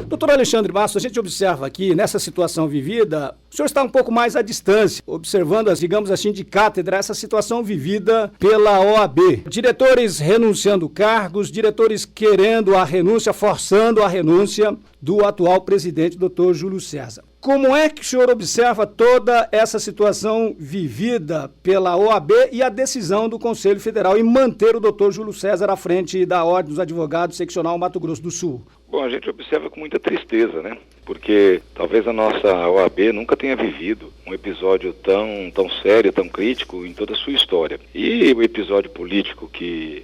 Doutor Alexandre Matos, a gente observa aqui, nessa situação vivida, o senhor está um pouco mais à distância, observando, digamos assim, de cátedra, essa situação vivida pela OAB. Diretores renunciando cargos, diretores querendo a renúncia, forçando a renúncia do atual presidente, doutor Júlio César. Como é que o senhor observa toda essa situação vivida pela OAB e a decisão do Conselho Federal em manter o doutor Júlio César à frente da Ordem dos Advogados Seccional Mato Grosso do Sul? Bom, a gente observa com muita tristeza, né? Porque talvez a nossa OAB nunca tenha vivido um episódio tão sério, tão crítico em toda a sua história. E o episódio político que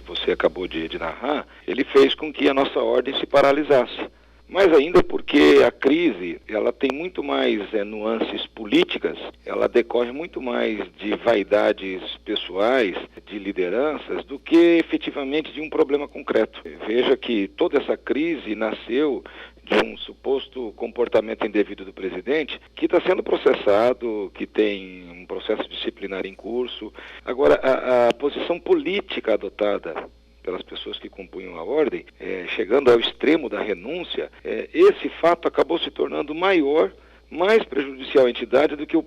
você acabou de narrar, ele fez com que a nossa ordem se paralisasse. Mais ainda porque a crise, ela tem muito mais nuances políticas, ela decorre muito mais de vaidades pessoais, de lideranças, do que efetivamente de um problema concreto. Veja que toda essa crise nasceu de um suposto comportamento indevido do presidente, que está sendo processado, que tem um processo disciplinar em curso. Agora, a posição política adotada pelas pessoas que compunham a ordem, chegando ao extremo da renúncia, esse fato acabou se tornando maior, mais prejudicial à entidade do que a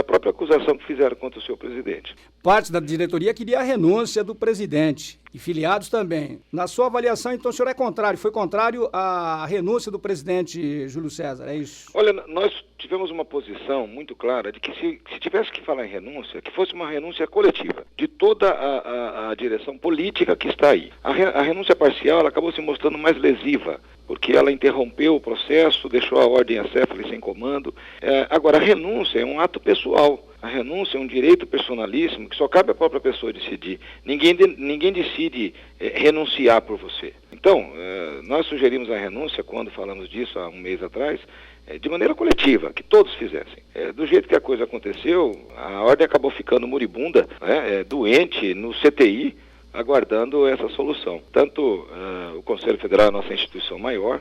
própria acusação que fizeram contra o seu presidente. Parte da diretoria queria a renúncia do presidente e filiados também. Na sua avaliação, então, o senhor é contrário, foi contrário à renúncia do presidente Júlio César, é isso? Olha, nós tivemos uma posição muito clara de que se tivesse que falar em renúncia, que fosse uma renúncia coletiva, de toda a direção política que está aí. A renúncia parcial, ela acabou se mostrando mais lesiva, porque ela interrompeu o processo, deixou a ordem acéfala sem comando. Agora, a renúncia é um ato pessoal. A renúncia é um direito personalíssimo que só cabe à própria pessoa decidir. Ninguém decide renunciar por você. Então, nós sugerimos a renúncia, quando falamos disso há um mês atrás, de maneira coletiva, que todos fizessem. Do jeito que a coisa aconteceu, a ordem acabou ficando moribunda, doente, no CTI, aguardando essa solução. Tanto o Conselho Federal, a nossa instituição maior,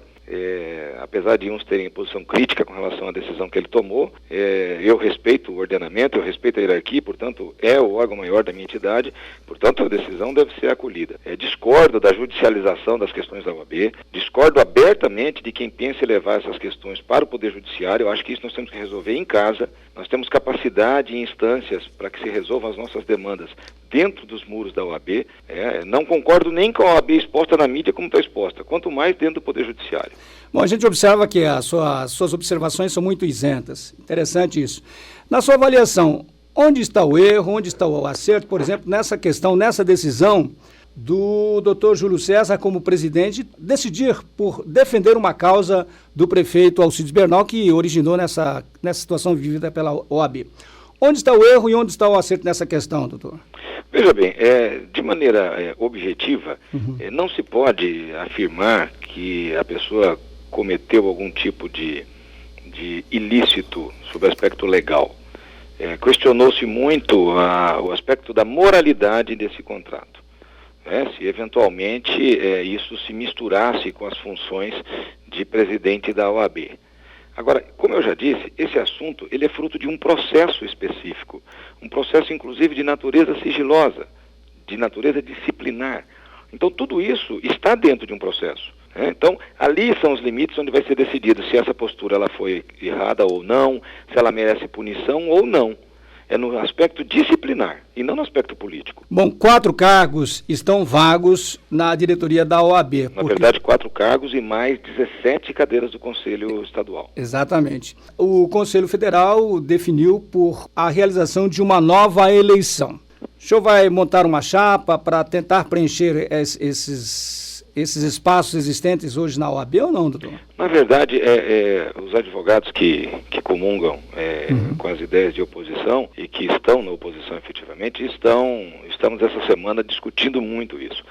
apesar de uns terem posição crítica com relação à decisão que ele tomou, eu respeito o ordenamento, eu respeito a hierarquia, portanto, é o órgão maior da minha entidade, portanto, a decisão deve ser acolhida. Discordo da judicialização das questões da OAB, discordo abertamente de quem pensa em levar essas questões para o Poder Judiciário. Eu acho que isso nós temos que resolver em casa. Nós temos capacidade e instâncias para que se resolvam as nossas demandas dentro dos muros da OAB. Não concordo nem com a OAB exposta na mídia como está exposta, quanto mais dentro do Poder Judiciário. Bom, a gente observa que as suas observações são muito isentas. Interessante isso. Na sua avaliação, onde está o erro, onde está o acerto, por exemplo, nessa questão, nessa decisão do doutor Júlio César como presidente decidir por defender uma causa do prefeito Alcides Bernal que originou nessa situação vivida pela OAB? Onde está o erro e onde está o acerto nessa questão, doutor? Veja bem, de maneira objetiva, não se pode afirmar que a pessoa cometeu algum tipo de ilícito sob o aspecto legal. Questionou-se muito o aspecto da moralidade desse contrato. Se eventualmente isso se misturasse com as funções de presidente da OAB. Agora, como eu já disse, esse assunto ele é fruto de um processo específico, um processo inclusive de natureza sigilosa, de natureza disciplinar. Então tudo isso está dentro de um processo. Então ali são os limites onde vai ser decidido se essa postura ela foi errada ou não, se ela merece punição ou não. É no aspecto disciplinar e não no aspecto político. Bom, 4 cargos estão vagos na diretoria da OAB. Na verdade, 4 cargos e mais 17 cadeiras do Conselho Estadual. Exatamente. O Conselho Federal definiu por a realização de uma nova eleição. O senhor vai montar uma chapa para tentar preencher esses espaços existentes hoje na OAB ou não, doutor? Na verdade, os advogados que comungam com as ideias de oposição e que estão na oposição efetivamente, estamos essa semana discutindo muito isso.